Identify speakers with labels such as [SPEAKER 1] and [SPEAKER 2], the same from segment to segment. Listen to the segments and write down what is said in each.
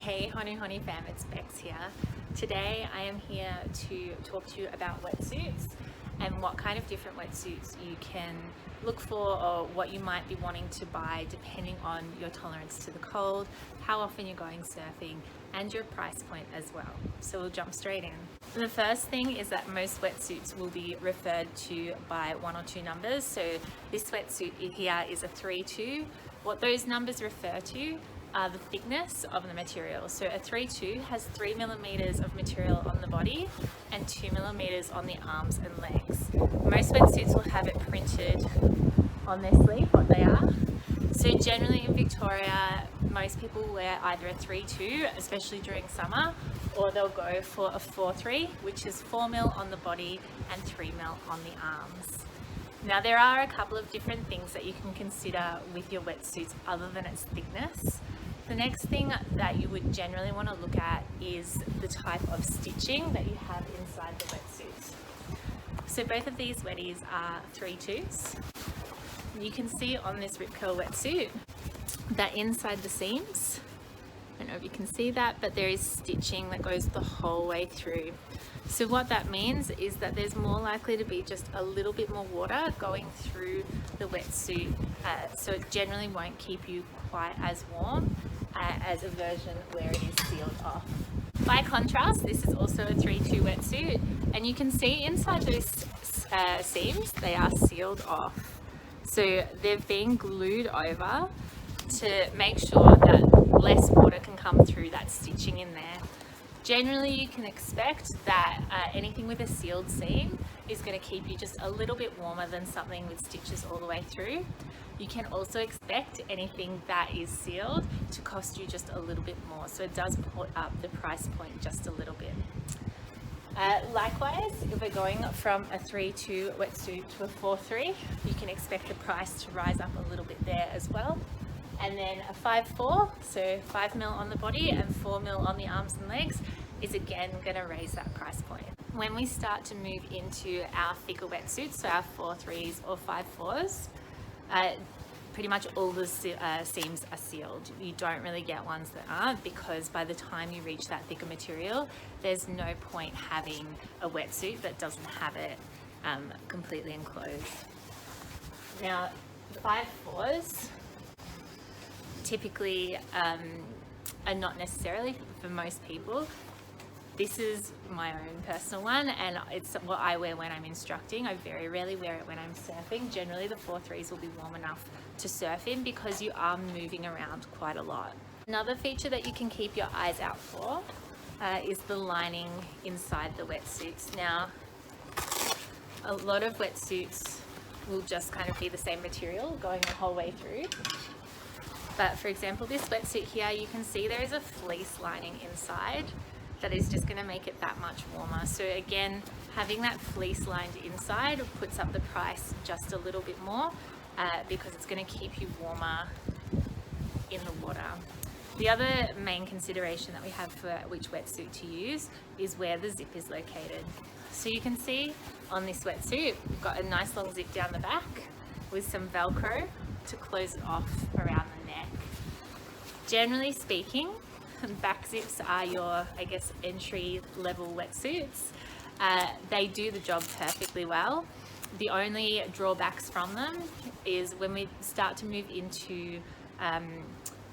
[SPEAKER 1] Hey Honey fam, it's Becks here. Today I am here to talk to you about wetsuits and what kind of different wetsuits you can look for or what you might be wanting to buy depending on your tolerance to the cold, how often you're going surfing, and your price point as well. So we'll jump straight in. The first thing is that most wetsuits will be referred to by one or two numbers. So this wetsuit here is a 3-2. What those numbers refer to are the thickness of the material. So a 3-2 has 3 millimeters of material on the body and 2 millimeters on the arms and legs. Most wetsuits will have it printed on their sleeve, what they are. So generally in Victoria, most people wear either a 3-2, especially during summer, or they'll go for a 4-3, which is 4 mil on the body and 3 mil on the arms. Now there are a couple of different things that you can consider with your wetsuits other than its thickness. The next thing that you would generally want to look at is the type of stitching that you have inside the wetsuit. So both of these wetties are 3-2s. You can see on this rip curl wetsuit that inside the seams, I don't know if you can see that, but there is stitching that goes the whole way through. So what that means is that there's more likely to be just a little bit more water going through the wetsuit, so it generally won't keep you quite as warm as a version where it is sealed off. By contrast, this is also a 3-2 wetsuit, and you can see inside those seams they are sealed off. So they've been glued over to make sure that less water can come through that stitching in there. Generally, you can expect that anything with a sealed seam is going to keep you just a little bit warmer than something with stitches all the way through. You can also expect anything that is sealed to cost you just a little bit more, so it does put up the price point just a little bit. Likewise, if we're going from a 3-2 wetsuit to a 4-3, you can expect the price to rise up a little bit there as well. And then a 5-4, so 5 mil on the body and 4 mil on the arms and legs, is again going to raise that price point. When we start to move into our thicker wetsuits, so our 4-3s or 5-4s, pretty much all the seams are sealed. You don't really get ones that aren't, because by the time you reach that thicker material, there's no point having a wetsuit that doesn't have it completely enclosed. Now, 5-4s typically are not necessarily for most people. This is my own personal one, and it's what I wear when I'm instructing. I very rarely wear it when I'm surfing. Generally the 4-3s will be warm enough to surf in because you are moving around quite a lot. Another feature that you can keep your eyes out for is the lining inside the wetsuits. Now, a lot of wetsuits will just kind of be the same material going the whole way through. But for example, this wetsuit here, you can see there is a fleece lining inside that is just going to make it that much warmer. So again, having that fleece lined inside puts up the price just a little bit more because it's going to keep you warmer in the water. The other main consideration that we have for which wetsuit to use is where the zip is located. So you can see on this wetsuit, we've got a nice long zip down the back with some Velcro to close it off around the neck. Generally speaking, back zips are your, I guess, entry level wetsuits. They do the job perfectly well. The only drawbacks from them is when we start to move into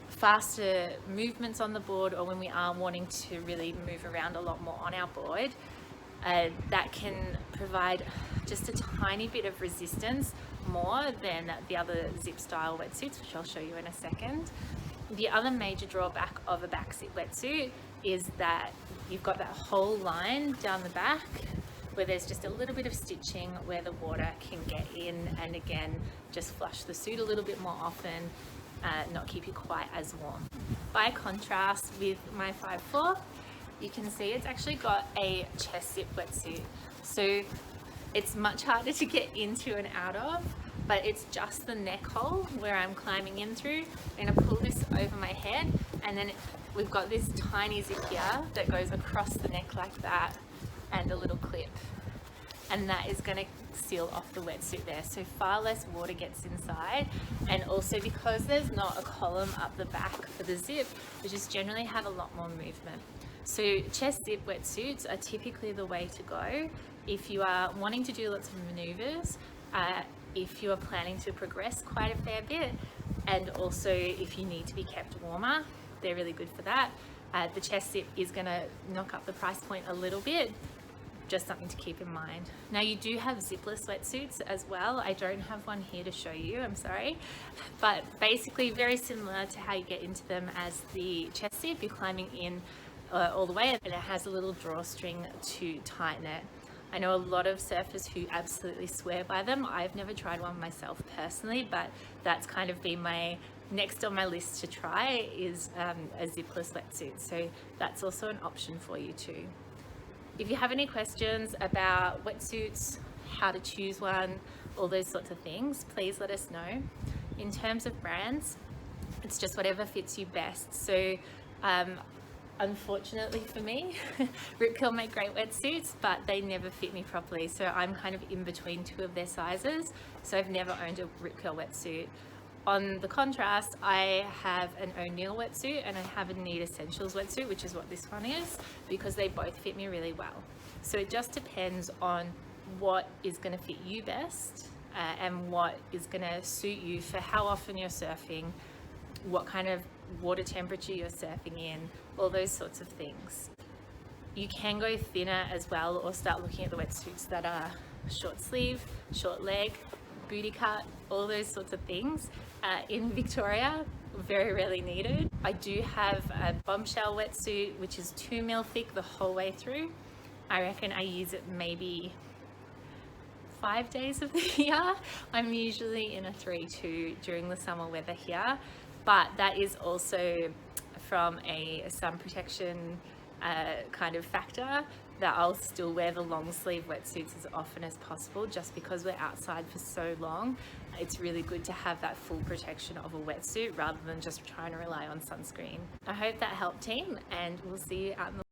[SPEAKER 1] faster movements on the board, or when we are wanting to really move around a lot more on our board, that can provide just a tiny bit of resistance more than the other zip style wetsuits, which I'll show you in a second. The other major drawback of a back zip wetsuit is that you've got that whole line down the back where there's just a little bit of stitching where the water can get in and again just flush the suit a little bit more often, not keep you quite as warm. By contrast with my 5-4, you can see it's actually got a chest zip wetsuit, so it's much harder to get into and out of, but it's just the neck hole where I'm climbing in through. I'm going to pull this over my head, and then we've got this tiny zip here that goes across the neck like that, and a little clip. and that is going to seal off the wetsuit there, so far less water gets inside. And also because there's not a column up the back for the zip, we just generally have a lot more movement. So chest zip wetsuits are typically the way to go if you are wanting to do lots of maneuvers, if you are planning to progress quite a fair bit, and also if you need to be kept warmer. They're really good for that. The chest zip is going to knock up the price point a little bit, just something to keep in mind. Now you do have zipless wetsuits as well. I don't have one here to show you, I'm sorry, but basically very similar to how you get into them as the chest zip. You're climbing in all the way, and it has a little drawstring to tighten it. I know a lot of surfers who absolutely swear by them. I've never tried one myself personally, but that's kind of been my next on my list to try, is a zipless wetsuit. So that's also an option for you too. If you have any questions about wetsuits, how to choose one, all those sorts of things, please let us know. In terms of brands, it's just whatever fits you best. So unfortunately for me, Rip Curl make great wetsuits, but they never fit me properly. So I'm kind of in between two of their sizes. So I've never owned a Rip Curl wetsuit. On the contrast, I have an O'Neill wetsuit and I have a Need Essentials wetsuit, which is what this one is, because they both fit me really well. So it just depends on what is going to fit you best and what is going to suit you for how often you're surfing, what kind of water temperature you're surfing in, all those sorts of things. You can go thinner as well, or start looking at the wetsuits that are short sleeve, short leg, booty cut, all those sorts of things. In Victoria, very rarely needed. I do have a bombshell wetsuit, which is 2 mil thick the whole way through. I reckon I use it maybe 5 days of the year. I'm usually in a 3-2 during the summer weather here, but that is also from a sun protection kind of factor, that I'll still wear the long sleeve wetsuits as often as possible, just because we're outside for so long. It's really good to have that full protection of a wetsuit rather than just trying to rely on sunscreen. I hope that helped, team, and we'll see you out in the